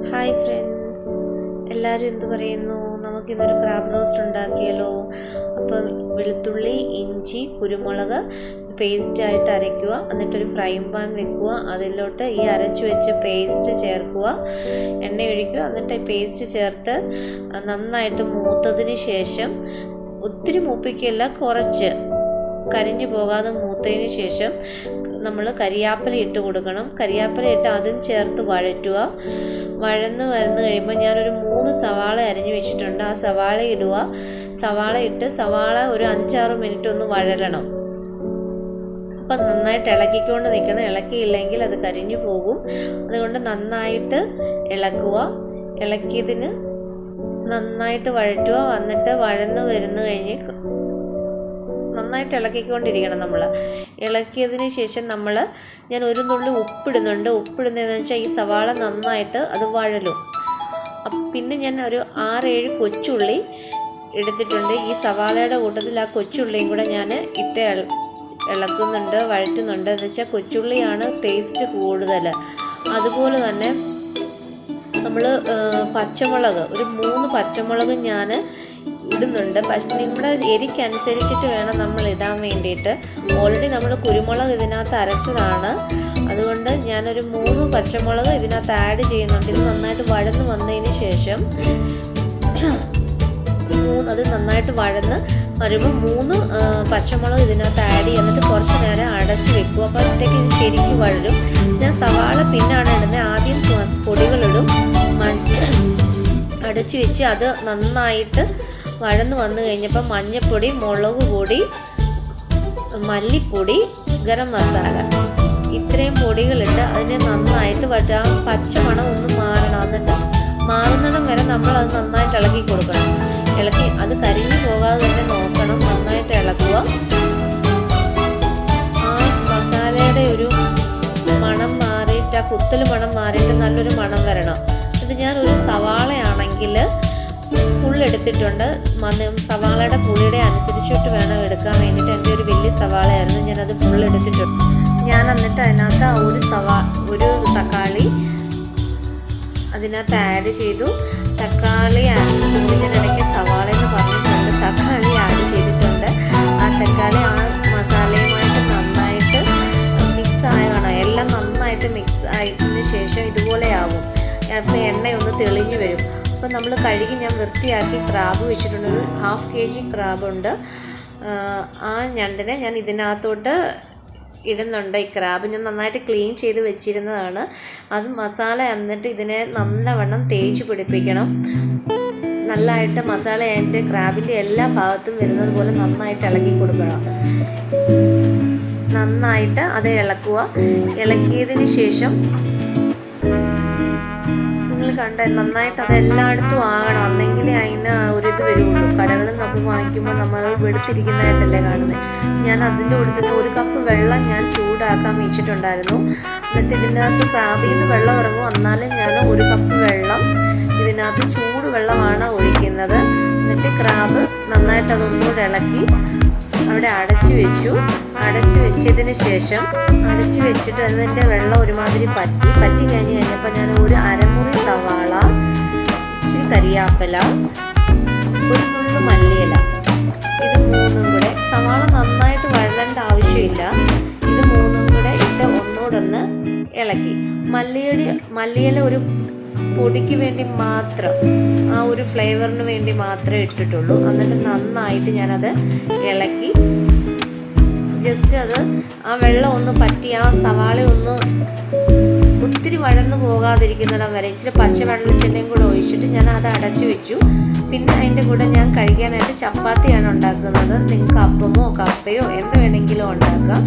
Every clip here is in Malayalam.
ഹായ് ഫ്രണ്ട്സ്, എല്ലാവരും എന്ത് പറയുന്നു? നമുക്കിന്നൊരു ക്രാബ് റോസ്റ്റ് ഉണ്ടാക്കിയാലോ? അപ്പം വെളുത്തുള്ളി, ഇഞ്ചി, കുരുമുളക് പേസ്റ്റായിട്ട് അരയ്ക്കുക. എന്നിട്ടൊരു ഫ്രൈങ് പാൻ വെക്കുക. അതിലോട്ട് ഈ അരച്ചു വെച്ച പേസ്റ്റ് ചേർക്കുക. എണ്ണ ഒഴിക്കുക. എന്നിട്ട് പേസ്റ്റ് ചേർത്ത് നന്നായിട്ട് മൂത്തതിന് ശേഷം, ഒത്തിരി മൂപ്പിക്കല്ല, കുറച്ച് കരിഞ്ഞു പോകാതെ മൂത്തതിന് ശേഷം നമ്മൾ കരിയാപ്പില ഇട്ട് കൊടുക്കണം. കരിയാപ്പില ഇട്ട് അതും ചേർത്ത് വഴറ്റുക. വഴന്ന് കഴിയുമ്പോൾ ഞാനൊരു 3 സവാള അരിഞ്ഞു വെച്ചിട്ടുണ്ട്. ആ സവാള ഇടുക. സവാള ഇട്ട് സവാള ഒരു 5-6 മിനിറ്റ് ഒന്ന് വഴലണം. അപ്പം നന്നായിട്ട് ഇളക്കിക്കൊണ്ട് നിൽക്കണം. ഇളക്കിയില്ലെങ്കിൽ അത് കരിഞ്ഞു പോകും. അതുകൊണ്ട് നന്നായിട്ട് ഇളക്കുക. ഇളക്കിയതിന് നന്നായിട്ട് വഴറ്റുക. എന്നിട്ട് വഴന്ന് കഴിഞ്ഞ് നന്നായിട്ട് ഇളക്കിക്കൊണ്ടിരിക്കണം. നമ്മൾ ഇളക്കിയതിന് ശേഷം ഞാൻ ഒരു നുള്ളി ഉപ്പിടുന്നുണ്ട്. ഉപ്പിടുന്നതെന്ന് വെച്ചാൽ ഈ സവാള നന്നായിട്ട് അത് വഴലും. പിന്നെ ഞാൻ ഒരു 6-7 കൊച്ചുള്ളി എടുത്തിട്ടുണ്ട്. ഈ സവാളയുടെ കൂട്ടത്തിൽ ആ കൊച്ചുള്ളിയും കൂടെ ഞാൻ ഇട്ട് ഇളക്കുന്നുണ്ട്, വഴറ്റുന്നുണ്ട്. എന്ന് വെച്ചാൽ കൊച്ചുള്ളിയാണ് ടേസ്റ്റ് കൂടുതൽ. അതുപോലെ തന്നെ നമ്മൾ പച്ചമുളക്, ഒരു 3 പച്ചമുളക് ഞാൻ ഇടുന്നുണ്ട്. പക്ഷെ നിങ്ങളുടെ എരിക്കനുസരിച്ചിട്ട് വേണം നമ്മൾ ഇടാൻ വേണ്ടിയിട്ട്. ഓൾറെഡി നമ്മൾ കുരുമുളക് ഇതിനകത്ത് അരച്ചതാണ്. അതുകൊണ്ട് ഞാനൊരു 3 പച്ചമുളക് ഇതിനകത്ത് ആഡ് ചെയ്യുന്നുണ്ട്. ഇത് നന്നായിട്ട് വഴന്ന് വന്നതിന് ശേഷം അത് നന്നായിട്ട് വഴന്ന് വരുമ്പോൾ 3 പച്ചമുളക് ഇതിനകത്ത് ആഡ് ചെയ്ത് എന്നിട്ട് കുറച്ച് നേരം അടച്ച് വെക്കും. അപ്പോൾ അപ്പോഴത്തേക്ക് ഇത് ശരിക്കും വഴരും. ഞാൻ സവാള പിന്നാണ് ഇടുന്നത്. ആദ്യം പൊടികളിടും, അടച്ച് വെച്ച് അത് നന്നായിട്ട് വഴന്ന് വന്നു കഴിഞ്ഞപ്പോൾ മഞ്ഞൾപ്പൊടി, മുളക് പൊടി, മല്ലിപ്പൊടി, ഗരം മസാല, ഇത്രയും പൊടികളിട്ട് അതിനെ നന്നായിട്ട് വഴറ്റാം. പച്ചമണം ഒന്ന് മാറണം. എന്നിട്ട് മാറുന്നിടം വരെ നമ്മളത് നന്നായിട്ട് ഇളക്കി കൊടുക്കണം. ഇളക്കി അത് കരിഞ്ഞു പോകാതെ തന്നെ നോക്കണം. നന്നായിട്ട് ഇളക്കുക. ആ മസാലയുടെ ഒരു മണം മാറിയിട്ട്, ആ കുത്തൽ മണം മാറിയിട്ട് നല്ലൊരു മണം വരണം. ഇത് ഞാനൊരു സവാളയാണെങ്കിൽ ഫുൾ എടുത്തിട്ടുണ്ട്. സവാളയുടെ പുളിയുടെ അനുസരിച്ചിട്ട് വേണം എടുക്കാൻ വേണ്ടിയിട്ട്. എൻ്റെ ഒരു വലിയ സവാളയായിരുന്നു, ഞാനത് ഫുൾ എടുത്തിട്ടുണ്ട്. ഞാൻ എന്നിട്ട് അതിനകത്ത് ഒരു തക്കാളി അതിനകത്ത് ആഡ് ചെയ്തു. തക്കാളി ഇതിനിടയ്ക്ക് സവാള എന്ന് പറഞ്ഞിട്ടുണ്ട്. തക്കാളി ആഡ് ചെയ്തിട്ടുണ്ട്. ആ തക്കാളി ആ മസാലയുമായിട്ട് നന്നായിട്ട് മിക്സ് ആയതാണ്. എല്ലാം നന്നായിട്ട് മിക്സ് ആയതിനു ശേഷം ഇതുപോലെ ആവും. അപ്പോൾ എണ്ണയൊന്ന് തെളിഞ്ഞു വരും. അപ്പോൾ നമ്മൾ കഴുകി ഞാൻ വൃത്തിയാക്കി ക്രാബ് വെച്ചിട്ടുണ്ട്. ഒരു 1/2 kg ക്രാബുണ്ട്. ആ ഞണ്ടിനെ ഞാൻ ഇതിനകത്തോട്ട് ഇടുന്നുണ്ട്. ഈ ക്രാബ് ഞാൻ നന്നായിട്ട് ക്ലീൻ ചെയ്ത് വെച്ചിരുന്നതാണ്. അത് മസാല എന്നിട്ട് ഇതിനെ നല്ലവണ്ണം തേച്ച് പിടിപ്പിക്കണം. നല്ലതായിട്ട് മസാല അതിൻ്റെ ക്രാബിൻ്റെ എല്ലാ ഭാഗത്തും വരുന്നത് പോലെ നന്നായിട്ട് ഇളക്കി കൊടുക്കണം. നന്നായിട്ട് അത് ഇളക്കുക. ഇളക്കിയതിന് ശേഷം നന്നായിട്ട് അത് എല്ലായിടത്തും ആകണം. അന്നെങ്കിലേ അതിന് ഒരിത് വരുള്ളൂ. കടകളിൽ നിന്നൊക്കെ വാങ്ങിക്കുമ്പോൾ നമ്മൾ വെളുത്തിരിക്കുന്നതായിട്ടല്ലേ കാണുന്നത്. ഞാൻ അതിൻ്റെ കൂട്ടത്തിൽ 1 കപ്പ് വെള്ളം ഞാൻ ചൂടാക്കാൻ വെച്ചിട്ടുണ്ടായിരുന്നു. എന്നിട്ട് ഇതിനകത്ത് ക്രാബിൽ നിന്ന് വെള്ളം ഇറങ്ങും. എന്നാലും ഞാൻ 1 കപ്പ് വെള്ളം ഇതിനകത്ത് ചൂട് വെള്ളമാണ് ഒഴിക്കുന്നത്. എന്നിട്ട് ക്രാബ് നന്നായിട്ട് അതൊന്നുകൂടെ ഇളക്കി അവിടെ അടച്ചു വെച്ചതിന് ശേഷം അടച്ചു വെച്ചിട്ട് അതിൻ്റെ വെള്ളം ഒരുമാതിരി പറ്റി കഴിഞ്ഞപ്പോൾ ഞാൻ ഒരു അരമുറി സവാള, ഇച്ചിരി കരിയാപ്പില, ഒരു നുള്ളു മല്ലിയില, ഇത് 3ഉം കൂടെ, സവാള നന്നായിട്ട് വഴലേണ്ട ആവശ്യമില്ല, ഇത് 3ഉം കൂടെ ഇട്ട് ഒന്നുകൂടൊന്ന് ഇളക്കി. മല്ലിയില ഒരു പൊടിക്ക് വേണ്ടി മാത്രം, ആ ഒരു ഫ്ലേവറിന് വേണ്ടി മാത്രമേ ഇട്ടിട്ടുള്ളൂ. എന്നിട്ട് നന്നായിട്ട് ഞാനത് ഇളക്കി. ജസ്റ്റ് അത് ആ വെള്ളം ഒന്ന് പറ്റി ആ സവാള ഒന്ന് ഒത്തിരി വഴന്നു പോകാതിരിക്കുന്നിടം വരെ ഇച്ചിരി പച്ച വെളിച്ചെണ്ണയും കൂടെ ഒഴിച്ചിട്ട് ഞാൻ അത് അടച്ചു വെച്ചു. പിന്നെ അതിൻ്റെ കൂടെ ഞാൻ കഴിക്കാനായിട്ട് ചപ്പാത്തിയാണ് ഉണ്ടാക്കുന്നത്. നിങ്ങൾക്ക് അപ്പമോ കപ്പയോ എന്ത് വേണമെങ്കിലും ഉണ്ടാക്കാം.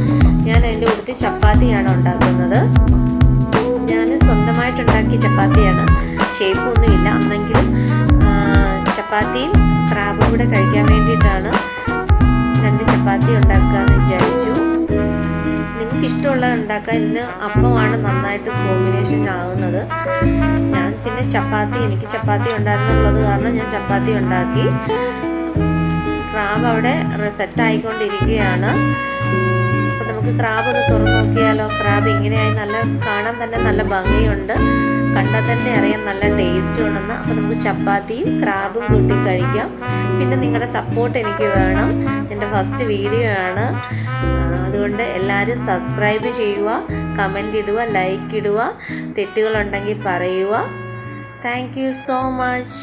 ഞാൻ അതിൻ്റെ കൂട്ടത്തിൽ ചപ്പാത്തിയാണ് ഉണ്ടാക്കുന്നത്. ഞാൻ സ്വന്തമായിട്ടുണ്ടാക്കിയ ചപ്പാത്തിയാണ്. ഷേപ്പൊന്നുമില്ല. അന്നെങ്കിലും ചപ്പാത്തിയും ക്രാബും കൂടെ കഴിക്കാൻ വേണ്ടിയിട്ടാണ് 2 ചപ്പാത്തി ഉണ്ടാക്കാമെന്ന് വിചാരിച്ചു. നിങ്ങൾക്ക് ഇഷ്ടമുള്ളത് ഉണ്ടാക്കാം. ഇതിന് അപ്പമാണ് നന്നായിട്ട് കോമ്പിനേഷൻ ആകുന്നത്. ഞാൻ പിന്നെ എനിക്ക് ചപ്പാത്തി ഉണ്ടായിരുന്നുള്ളത് കാരണം ഞാൻ ചപ്പാത്തി ഉണ്ടാക്കി. ക്രാബ് അവിടെ സെറ്റായിക്കൊണ്ടിരിക്കുകയാണ്. അപ്പോൾ നമുക്ക് ക്രാബ് ഒന്ന് തുറന്നു നോക്കിയാലോ. ക്രാബ് ഇങ്ങനെയായി കാണാൻ തന്നെ നല്ല ഭംഗിയുണ്ട്. കണ്ടാൽ തന്നെ അറിയാം നല്ല ടേസ്റ്റ് ഉണ്ടെന്ന്. അപ്പോൾ നമുക്ക് ചപ്പാത്തിയും ക്രാബും കൂട്ടി കഴിക്കാം. പിന്നെ നിങ്ങളുടെ സപ്പോർട്ട് എനിക്ക് വേണം. എൻ്റെ ഫസ്റ്റ് വീഡിയോ ആണ്, അതുകൊണ്ട് എല്ലാവരും സബ്സ്ക്രൈബ് ചെയ്യുക, കമൻ്റ് ഇടുക, ലൈക്ക് ഇടുക, തെറ്റുകളുണ്ടെങ്കിൽ പറയുക. Thank you so much.